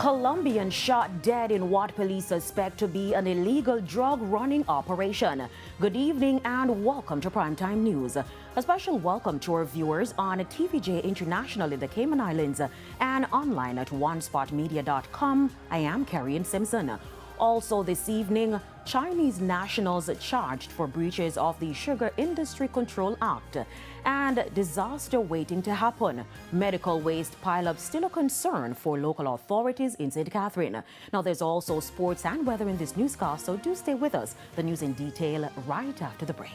Colombian shot dead in what police suspect to be an illegal drug running operation. Good evening and welcome to Primetime News. A special welcome to our viewers on TVJ International in the Cayman Islands and online at onespotmedia.com. I am Carrie Simpson. Also this evening, Chinese nationals charged for breaches of the Sugar Industry Control Act and disaster waiting to happen. Medical waste pileup still a concern for local authorities in St. Catherine. Now there's also sports and weather in this newscast, so do stay with us. The news in detail right after the break.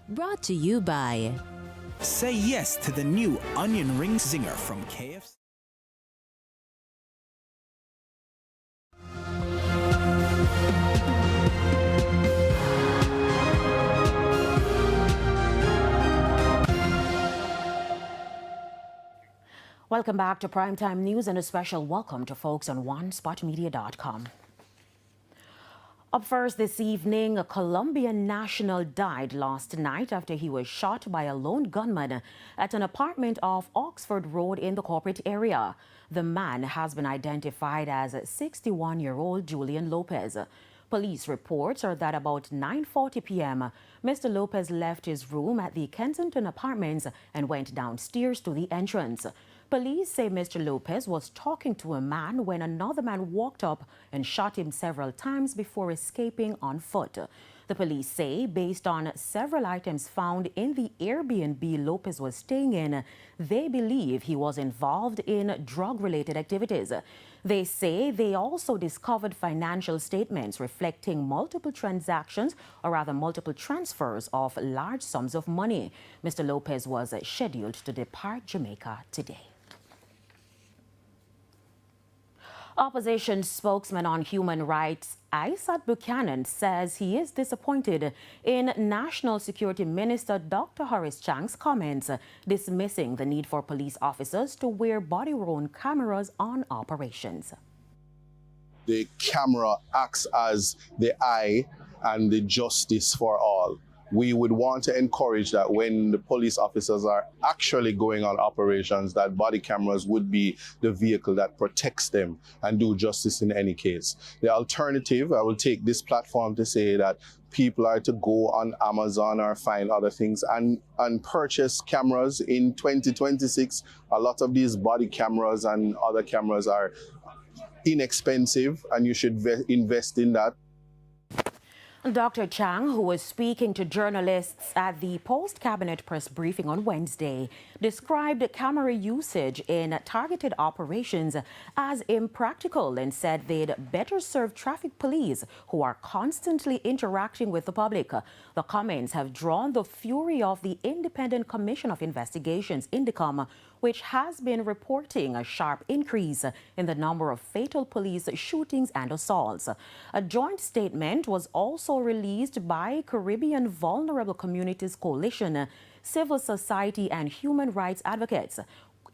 Brought to you by... Say yes to the new onion ring zinger from KFC. Welcome back to Primetime News and a special welcome to folks on onespotmedia.com. Up first this evening, a Colombian national died last night after he was shot by a lone gunman at an apartment off Oxford Road in the corporate area. The man has been identified as 61-year-old Julian Lopez. Police reports are that about 9:40 p.m., Mr. Lopez left his room at the Kensington Apartments and went downstairs to the entrance. Police say Mr. Lopez was talking to a man when another man walked up and shot him several times before escaping on foot. The police say, based on several items found in the Airbnb Lopez was staying in, they believe he was involved in drug-related activities. They say they also discovered financial statements reflecting multiple transactions, or rather multiple transfers of large sums of money. Mr. Lopez was scheduled to depart Jamaica today. Opposition spokesman on human rights Isaac Buchanan says he is disappointed in National Security Minister Dr. Horace Chang's comments dismissing the need for police officers to wear body-worn cameras on operations. The camera acts as the eye and the justice for all. We would want to encourage that when the police officers are actually going on operations, that body cameras would be the vehicle that protects them and do justice in any case. The alternative, I will take this platform to say that people are to go on Amazon or find other things and purchase cameras in 2026. A lot of these body cameras and other cameras are inexpensive, and you should invest in that. Dr. Chang, who was speaking to journalists at the post-cabinet press briefing on Wednesday, described camera usage in targeted operations as impractical and said they'd better serve traffic police who are constantly interacting with the public. The comments have drawn the fury of the Independent Commission of Investigations, INDICOM, which has been reporting a sharp increase in the number of fatal police shootings and assaults. A joint statement was also released by Caribbean Vulnerable Communities Coalition, civil society and human rights advocates,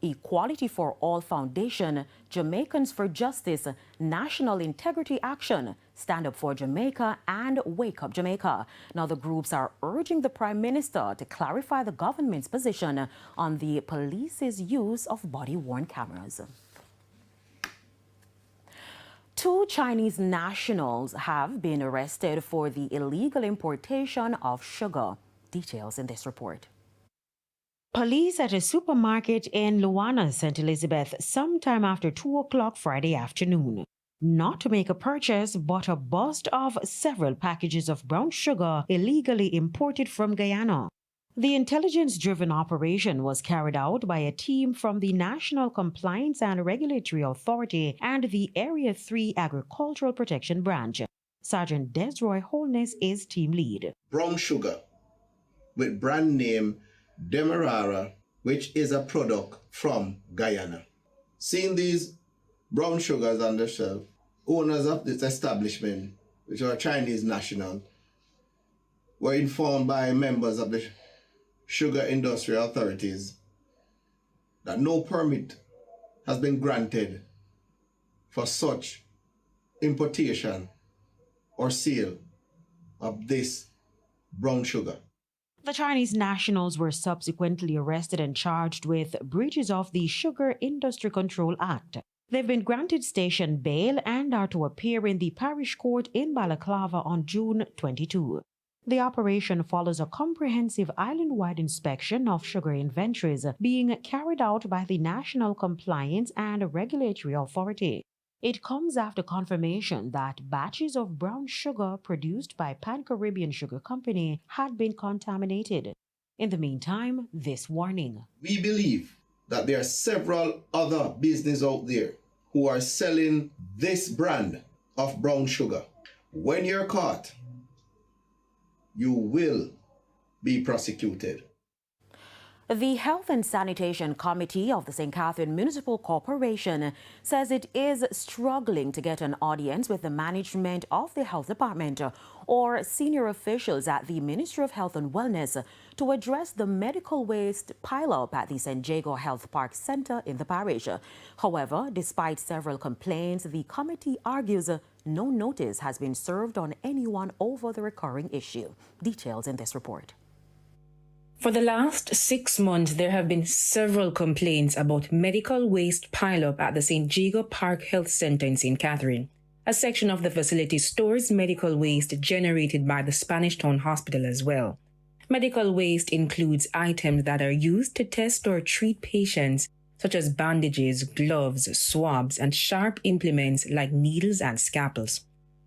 Equality for All Foundation, Jamaicans for Justice, National Integrity Action, Stand Up for Jamaica, and Wake Up Jamaica. Now, the groups are urging the Prime Minister to clarify the government's position on the police's use of body-worn cameras. 2 Chinese nationals have been arrested for the illegal importation of sugar. Details in this report. Police at a supermarket in Luana, St. Elizabeth, sometime after 2 o'clock Friday afternoon. Not to make a purchase, but a bust of several packages of brown sugar illegally imported from Guyana. The intelligence-driven operation was carried out by a team from the National Compliance and Regulatory Authority and the Area 3 Agricultural Protection Branch. Sergeant Desroy Holness is team lead. Brown sugar with brand name Demerara, which is a product from Guyana. Seeing these brown sugars on the shelf, owners of this establishment, which are Chinese national, were informed by members of the sugar industry authorities that no permit has been granted for such importation or sale of this brown sugar. The Chinese nationals were subsequently arrested and charged with breaches of the Sugar Industry Control Act. They've been granted station bail and are to appear in the parish court in Balaclava on June 22. The operation follows a comprehensive island-wide inspection of sugar inventories being carried out by the National Compliance and Regulatory Authority. It comes after confirmation that batches of brown sugar produced by Pan-Caribbean Sugar Company had been contaminated. In the meantime, this warning. We believe that there are several other businesses out there who are selling this brand of brown sugar. When you're caught, you will be prosecuted. The Health and Sanitation Committee of the St. Catherine Municipal Corporation says it is struggling to get an audience with the management of the health department or senior officials at the Ministry of Health and Wellness to address the medical waste pileup at the St. Jago Health Park Centre in the parish. However, despite several complaints, the committee argues no notice has been served on anyone over the recurring issue. Details in this report. For the last 6 months, there have been several complaints about medical waste pileup at the St. Jago Park Health Centre in St. Catherine. A section of the facility stores medical waste generated by the Spanish Town Hospital as well. Medical waste includes items that are used to test or treat patients, such as bandages, gloves, swabs, and sharp implements like needles and scalpels.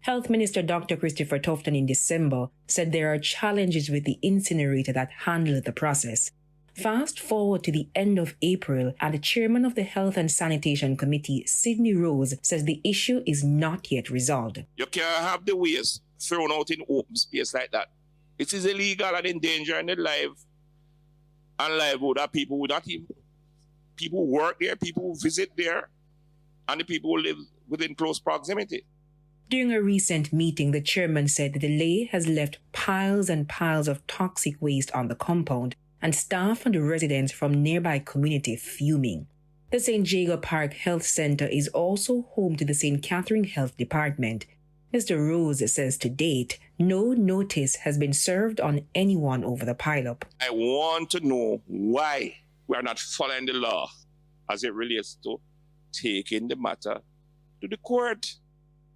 Health Minister Dr. Christopher Tufton in December said there are challenges with the incinerator that handle the process. Fast forward to the end of April, and the chairman of the Health and Sanitation Committee, Sidney Rose, says the issue is not yet resolved. You can't have the waste thrown out in open space like that. It is illegal and endangering the life and livelihood of people who not even people who work there, people who visit there, and the people who live within close proximity. During a recent meeting, the chairman said the delay has left piles and piles of toxic waste on the compound, and staff and residents from nearby community fuming. The St. Jago Park Health Centre is also home to the St. Catherine Health Department. Mr. Rose says to date, no notice has been served on anyone over the pileup. I want to know why we are not following the law as it relates to taking the matter to the court.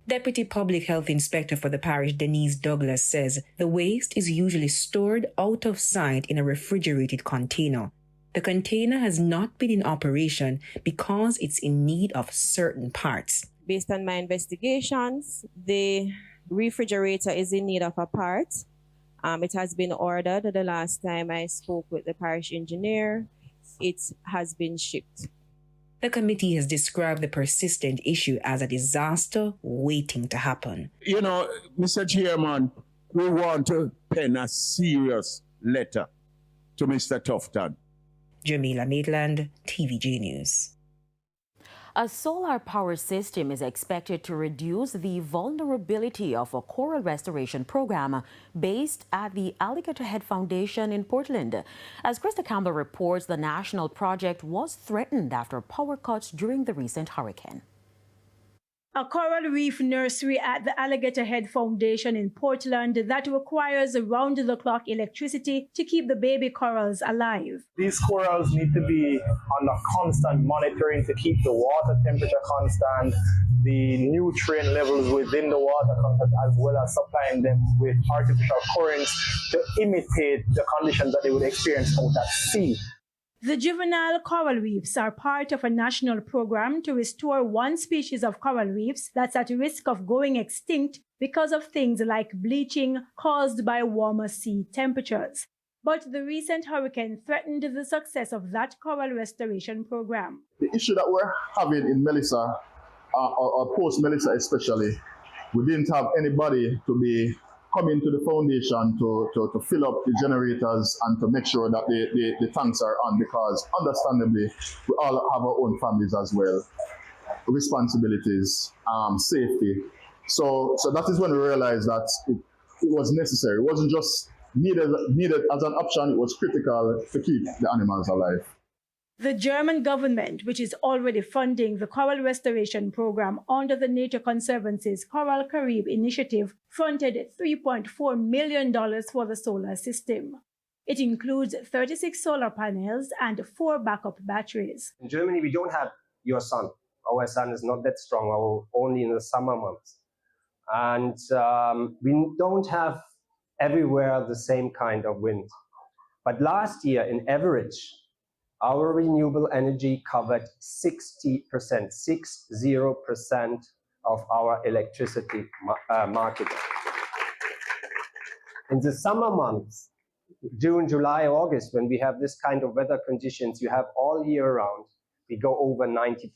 Deputy Public Health Inspector for the parish, Denise Douglas, says the waste is usually stored out of sight in a refrigerated container. The container has not been in operation because it's in need of certain parts. Based on my investigations, the refrigerator is in need of a part. It has been ordered. The last time I spoke with the parish engineer, it has been shipped. The committee has described the persistent issue as a disaster waiting to happen. You know, Mr. Chairman, we want to pen a serious letter to Mr. Tufton. Jamila Maitland, TVJ News. A solar power system is expected to reduce the vulnerability of a coral restoration program based at the Alligator Head Foundation in Portland. As Krista Campbell reports, the national project was threatened after power cuts during the recent hurricane. A coral reef nursery at the Alligator Head Foundation in Portland that requires around-the-clock electricity to keep the baby corals alive. These corals need to be under constant monitoring to keep the water temperature constant, the nutrient levels within the water constant, as well as supplying them with artificial currents to imitate the conditions that they would experience out at sea. The juvenile coral reefs are part of a national program to restore one species of coral reefs that's at risk of going extinct because of things like bleaching caused by warmer sea temperatures. But the recent hurricane threatened the success of that coral restoration program. The issue that we're having in Melissa, or post-Melissa especially, we didn't have anybody to be coming to the foundation to fill up the generators and to make sure that the tanks are on, because understandably we all have our own families as well, responsibilities, safety. So that is when we realized that it was necessary. It wasn't just needed as an option, it was critical to keep the animals alive. The German government, which is already funding the coral restoration program under the Nature Conservancy's Coral Carib initiative, fronted $3.4 million for the solar system. It includes 36 solar panels and 4 backup batteries. In Germany, we don't have your sun. Our sun is not that strong, only in the summer months. And we don't have everywhere the same kind of wind. But last year, in average, our renewable energy covered 60% of our electricity market. In the summer months, June, July, August, when we have this kind of weather conditions you have all year round, we go over 90%.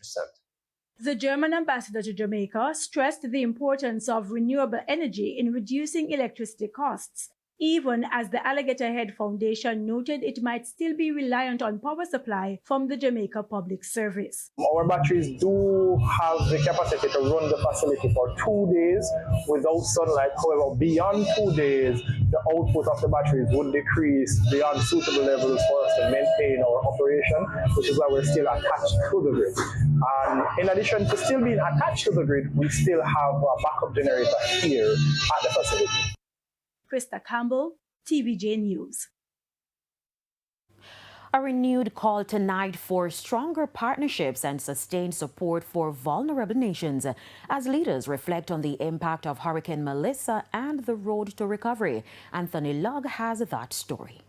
The German ambassador to Jamaica stressed the importance of renewable energy in reducing electricity costs, even as the Alligator Head Foundation noted it might still be reliant on power supply from the Jamaica Public Service. Our batteries do have the capacity to run the facility for 2 days without sunlight. However, beyond 2 days, the output of the batteries would decrease beyond suitable levels for us to maintain our operation, which is why we're still attached to the grid. And in addition to still being attached to the grid, we still have a backup generator here at the facility. Krista Campbell, TVJ News. A renewed call tonight for stronger partnerships and sustained support for vulnerable nations as leaders reflect on the impact of Hurricane Melissa and the road to recovery. Anthony Lugg has that story.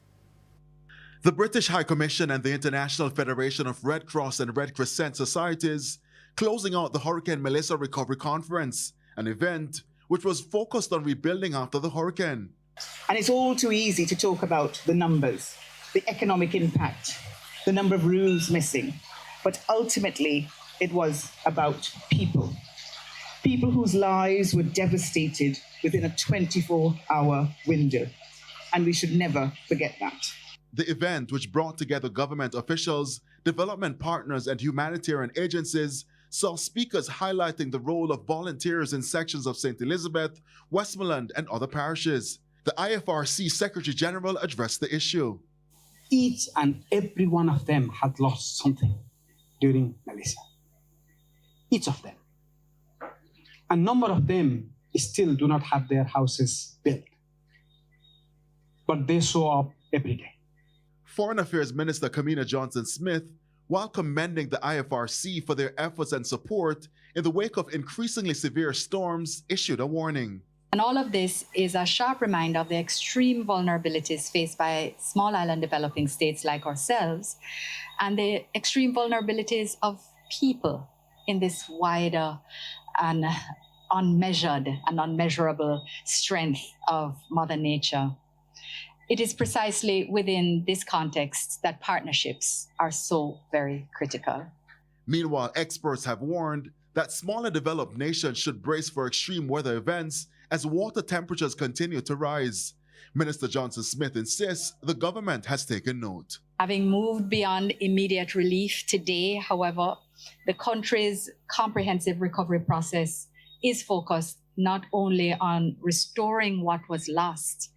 The British High Commission and the International Federation of Red Cross and Red Crescent Societies closing out the Hurricane Melissa Recovery Conference, an event which was focused on rebuilding after the hurricane. And it's all too easy to talk about the numbers, the economic impact, the number of rooms missing. But ultimately, it was about people. People whose lives were devastated within a 24-hour window. And we should never forget that. The event, which brought together government officials, development partners, and humanitarian agencies, saw speakers highlighting the role of volunteers in sections of St. Elizabeth, Westmoreland, and other parishes. The IFRC Secretary General addressed the issue. Each and every one of them had lost something during Melissa. Each of them. A number of them still do not have their houses built. But they show up every day. Foreign Affairs Minister Kamina Johnson-Smith, while commending the IFRC for their efforts and support in the wake of increasingly severe storms, issued a warning. And all of this is a sharp reminder of the extreme vulnerabilities faced by small island developing states like ourselves, and the extreme vulnerabilities of people in this wider and unmeasured and unmeasurable strength of Mother Nature. It is precisely within this context that partnerships are so very critical. Meanwhile, experts have warned that smaller developed nations should brace for extreme weather events as water temperatures continue to rise. Minister Johnson Smith insists the government has taken note. Having moved beyond immediate relief today, however, the country's comprehensive recovery process is focused not only on restoring what was lost,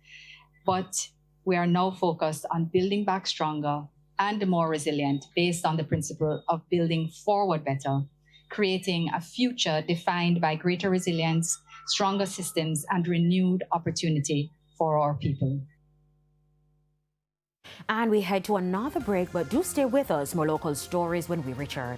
but we are now focused on building back stronger and more resilient based on the principle of building forward better, creating a future defined by greater resilience, stronger systems, and renewed opportunity for our people. And we head to another break, but do stay with us. More local stories when we return.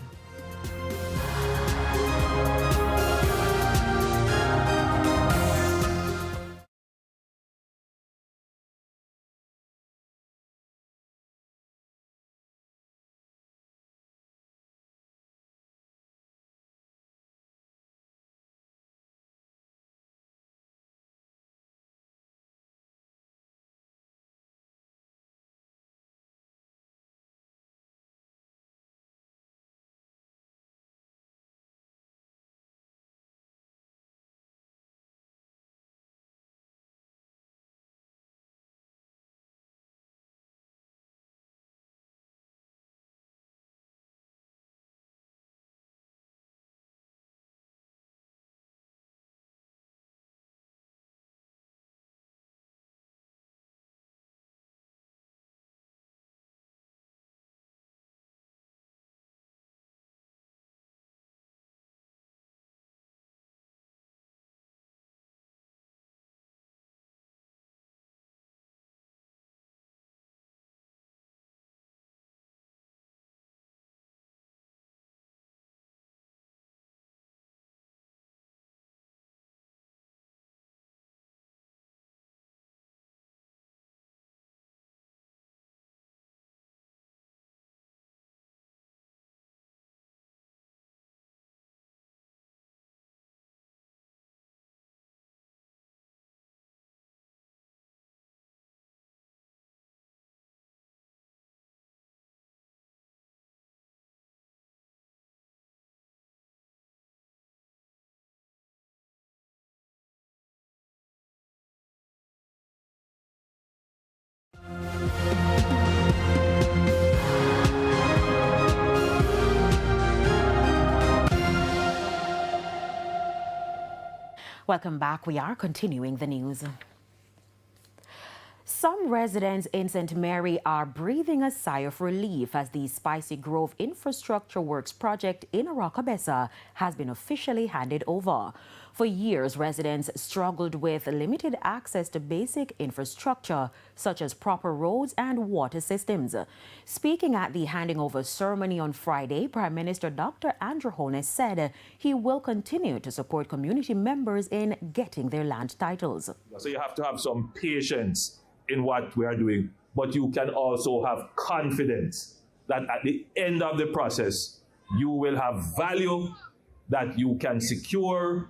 Welcome back. We are continuing the news. Some residents in St. Mary are breathing a sigh of relief as the Spicy Grove Infrastructure Works project in Aracabessa has been officially handed over. For years, residents struggled with limited access to basic infrastructure, such as proper roads and water systems. Speaking at the handing over ceremony on Friday, Prime Minister Dr. Andrew Holness said he will continue to support community members in getting their land titles. So you have to have some patience in what we are doing, but you can also have confidence that at the end of the process, you will have value that you can secure,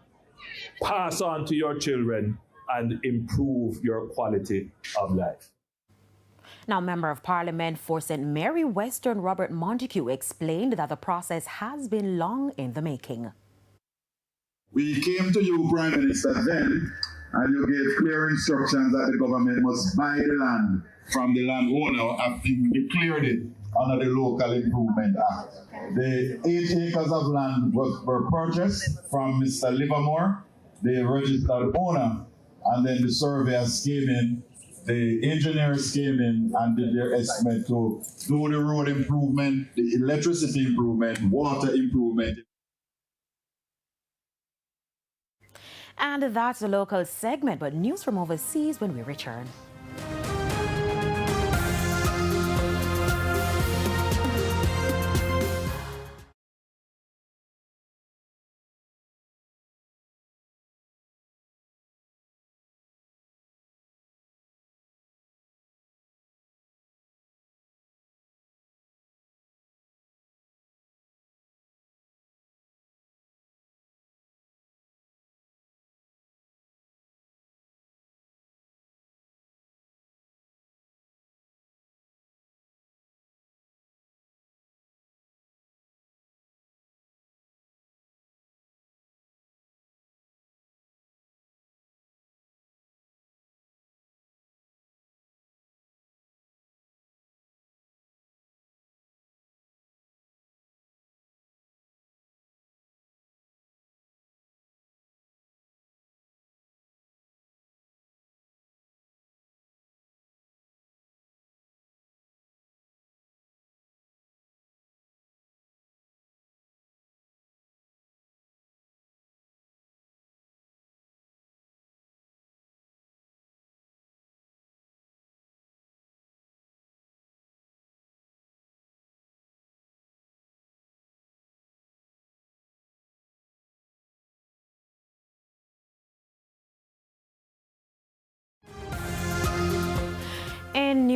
pass on to your children, and improve your quality of life. Now, Member of Parliament for St. Mary Western Robert Montague explained that the process has been long in the making. We came to you, Prime Minister, then, and you gave clear instructions that the government must buy the land from the landowner after you declared it under the Local Improvement Act. The 8 acres of land were purchased from Mr. Livermore, the registered owner, and then the surveyors came in, the engineers came in and did their estimate to do the road improvement, the electricity improvement, water improvement. And that's the local segment, but news from overseas when we return.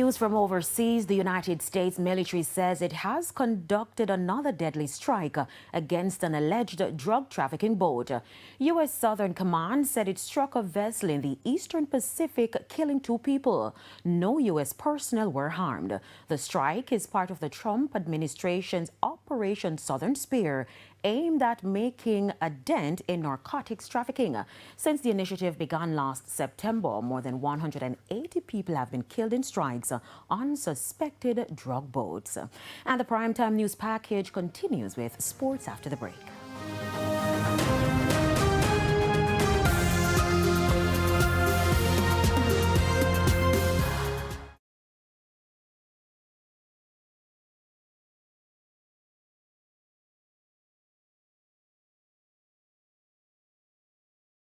news from overseas, the United States military says it has conducted another deadly strike against an alleged drug trafficking boat. U.S. Southern Command said it struck a vessel in the Eastern Pacific, killing 2 people. No U.S. personnel were harmed. The strike is part of the Trump administration's Operation Southern Spear, aimed at making a dent in narcotics trafficking. Since the initiative began last September, more than 180 people have been killed in strikes on suspected drug boats. And the Primetime News package continues with sports after the break.